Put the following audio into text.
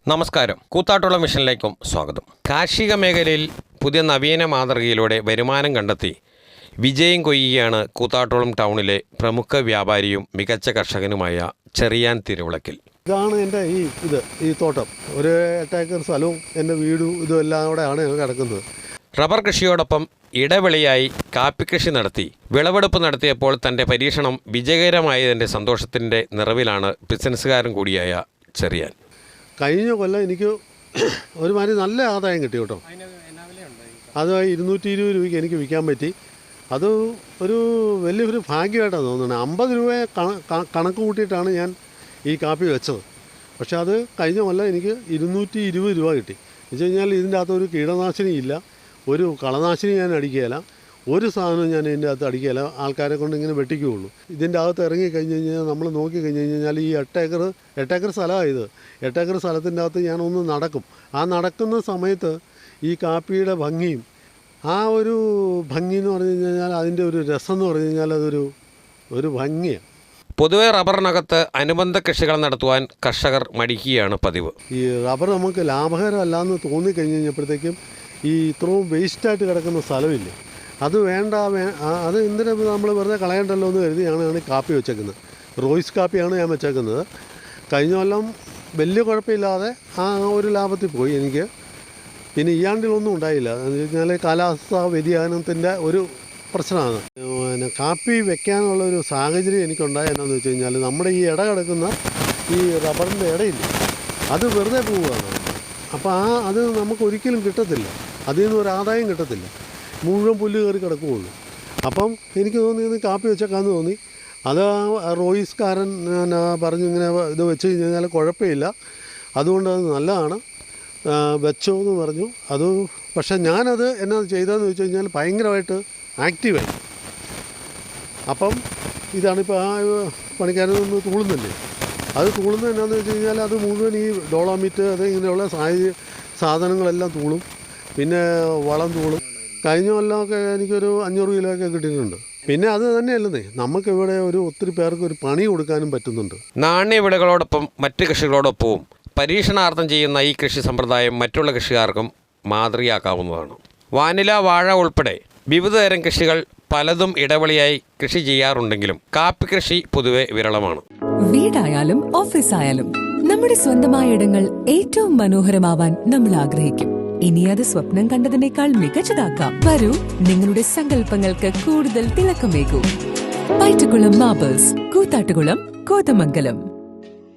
നമസ്കാരം. കൂത്താട്ടുകുളം മിഷനിലേക്കും സ്വാഗതം. കാർഷിക മേഖലയിൽ പുതിയ നവീന മാതൃകയിലൂടെ വരുമാനം കണ്ടെത്തി വിജയം കൊയ്യുകയാണ് കൂത്താട്ടുകുളം ടൗണിലെ പ്രമുഖ വ്യാപാരിയും മികച്ച കർഷകനുമായ ചെറിയാൻ തിരുവിളക്കിൽ. ഇതാണ് എൻ്റെ ഈ തോട്ടം. ഒരു 8 ഏക്കർ സ്ഥലവും എൻ്റെ വീടും ഇതും എല്ലാം കൂടെയാണ് ഞങ്ങൾ കിടക്കുന്നത്. റബ്ബർ കൃഷിയോടൊപ്പം ഇടവിളയായി കാപ്പി കൃഷി നടത്തി വിളവെടുപ്പ് നടത്തിയപ്പോൾ തൻ്റെ പരീക്ഷണം വിജയകരമായതിൻ്റെ സന്തോഷത്തിൻ്റെ നിറവിലാണ് ബിസിനസ്സുകാരൻ കൂടിയായ ചെറിയാൻ. കഴിഞ്ഞ കൊല്ലം എനിക്ക് ഒരുമാതിരി നല്ല ആദായം കിട്ടി കേട്ടോ. അത് 220 രൂപയ്ക്ക് എനിക്ക് വിൽക്കാൻ പറ്റി. അത് ഒരു വലിയൊരു ഭാഗ്യമായിട്ടാണ് തോന്നുന്നത്. 50 രൂപയെ കണക്ക് കൂട്ടിയിട്ടാണ് ഞാൻ ഈ കാപ്പി വെച്ചത്. പക്ഷേ അത് കഴിഞ്ഞ കൊല്ലം എനിക്ക് 220 രൂപ കിട്ടി. എന്ന് വെച്ച് കഴിഞ്ഞാൽ ഇതിൻ്റെ അകത്ത് ഒരു കീടനാശിനി ഇല്ല, ഒരു കളനാശിനി ഞാൻ അടിക്കുകയില്ല, ഒരു സാധനവും ഞാൻ ഇതിൻ്റെ അകത്ത് അടിക്കുകയില്ല. ആൾക്കാരെ കൊണ്ട് ഇങ്ങനെ വെട്ടിക്കുകയുള്ളൂ. ഇതിൻ്റെ അകത്ത് ഇറങ്ങിക്കഴിഞ്ഞ് കഴിഞ്ഞാൽ നമ്മൾ നോക്കിക്കഴിഞ്ഞ് കഴിഞ്ഞാൽ ഈ 8 ഏക്കർ സ്ഥലമാണ് ഇത്. 8 ഏക്കർ സ്ഥലത്തിൻ്റെ അകത്ത് ഞാനൊന്ന് നടക്കും. ആ നടക്കുന്ന സമയത്ത് ഈ കാപ്പിയുടെ ഭംഗിയും ആ ഒരു ഭംഗി എന്ന് പറഞ്ഞു കഴിഞ്ഞാൽ അതിൻ്റെ ഒരു രസം എന്ന് പറഞ്ഞു കഴിഞ്ഞാൽ ഒരു ഭംഗിയാണ്. പൊതുവെ റബ്ബറിനകത്ത് അനുബന്ധ കൃഷികൾ നടത്തുവാൻ കർഷകർ മടിക്കുകയാണ് പതിവ്. ഈ റബ്ബർ നമുക്ക് ലാഭകരമല്ലാന്ന് തോന്നിക്കഴിഞ്ഞ് കഴിഞ്ഞപ്പോഴത്തേക്കും ഈ ഇത്രയും വേസ്റ്റായിട്ട് കിടക്കുന്ന സ്ഥലമില്ലേ, അത് വേണ്ട, അത് എന്തിനാ നമ്മൾ വെറുതെ കളയണ്ടല്ലോ എന്ന് കരുതിയാണ് കാപ്പി വെച്ചേക്കുന്നത്. റോയ്സ് കാപ്പിയാണ് ഞാൻ വെച്ചേക്കുന്നത്. കഴിഞ്ഞ കൊല്ലം വലിയ കുഴപ്പമില്ലാതെ ആ ഒരു ലാഭത്തിൽ പോയി എനിക്ക്. പിന്നെ ഈ ആണ്ടിലൊന്നും ഉണ്ടായില്ല. എന്ന് വെച്ച് കഴിഞ്ഞാൽ കാലാവസ്ഥാ വ്യതിയാനത്തിൻ്റെ ഒരു പ്രശ്നമാണ്. പിന്നെ കാപ്പി വെക്കാനുള്ളൊരു സാഹചര്യം എനിക്കുണ്ടായ എന്താണെന്ന് വെച്ച് കഴിഞ്ഞാൽ നമ്മുടെ ഈ ഇട കിടക്കുന്ന ഈ റബ്ബറിൻ്റെ ഇടയില്ല, അത് വെറുതെ പോവുകയാണ്. അപ്പോൾ അത് നമുക്ക് ഒരിക്കലും കിട്ടത്തില്ല, അതിൽ നിന്ന് ഒരു ആദായം കിട്ടത്തില്ല, മുഴുവൻ പുല്ല് കയറി കിടക്കുകയുള്ളൂ. അപ്പം എനിക്ക് തോന്നിയത് കാപ്പി വെച്ചേക്കാന്ന് തോന്നി. അത് റോയിസ്കാരൻ പറഞ്ഞു ഇങ്ങനെ ഇത് വെച്ച് കഴിഞ്ഞാൽ കുഴപ്പമില്ല, അതുകൊണ്ട് അത് നല്ലതാണ്, വെച്ചോ എന്ന് പറഞ്ഞു. അത് പക്ഷേ ഞാനത് എന്നാ ചെയ്തതെന്ന് വെച്ച് കഴിഞ്ഞാൽ ഭയങ്കരമായിട്ട് ആക്റ്റീവായി. അപ്പം ഇതാണിപ്പോൾ ആ പണിക്കാരനൊന്ന് തൂളുന്നില്ലേ, അത് തൂളുന്നത് എന്നാന്ന് വെച്ച് കഴിഞ്ഞാൽ അത് മുഴുവൻ ഈ ഡോളോമിറ്റ് അത് ഇങ്ങനെയുള്ള സാധനങ്ങളെല്ലാം തൂളും, പിന്നെ വളം തൂളും. കഴിഞ്ഞ കൊല്ലമൊക്കെ എനിക്കൊരു 500 കിലോ ഒക്കെ കിട്ടിയിട്ടുണ്ട്. പിന്നെ അത് തന്നെയല്ലേ, നമുക്കിവിടെ ഒത്തിരി പേർക്ക് ഒരു പണി കൊടുക്കാനും പറ്റുന്നുണ്ട്. നാണ്യവിളകളോടൊപ്പം മറ്റ് കൃഷികളോടൊപ്പവും പരീക്ഷണാർത്ഥം ചെയ്യുന്ന ഈ കൃഷി സമ്പ്രദായം മറ്റുള്ള കൃഷിക്കാർക്കും മാതൃകയാക്കാവുന്നതാണ്. വാനില, വാഴ ഉൾപ്പെടെ വിവിധതരം കൃഷികൾ പലതും ഇടവിളയായി കൃഷി ചെയ്യാറുണ്ടെങ്കിലും കാപ്പി കൃഷി പൊതുവെ വിരളമാണ്. വീടായാലും ഓഫീസായാലും നമ്മുടെ സ്വന്തമായ ഇടങ്ങൾ ഏറ്റവും മനോഹരമാവാൻ നമ്മൾ ആഗ്രഹിക്കും. ഇനി അത് സ്വപ്നം കണ്ടതിനേക്കാൾ മികച്ചതാക്കാം. വരൂ, നിങ്ങളുടെ സങ്കല്പങ്ങൾക്ക് കൂടുതൽ തിളക്കമേകൂ. പൈറ്റുകുളം മാർബിൾസ്, കൂത്താട്ടുകുളം, കോതമംഗലം.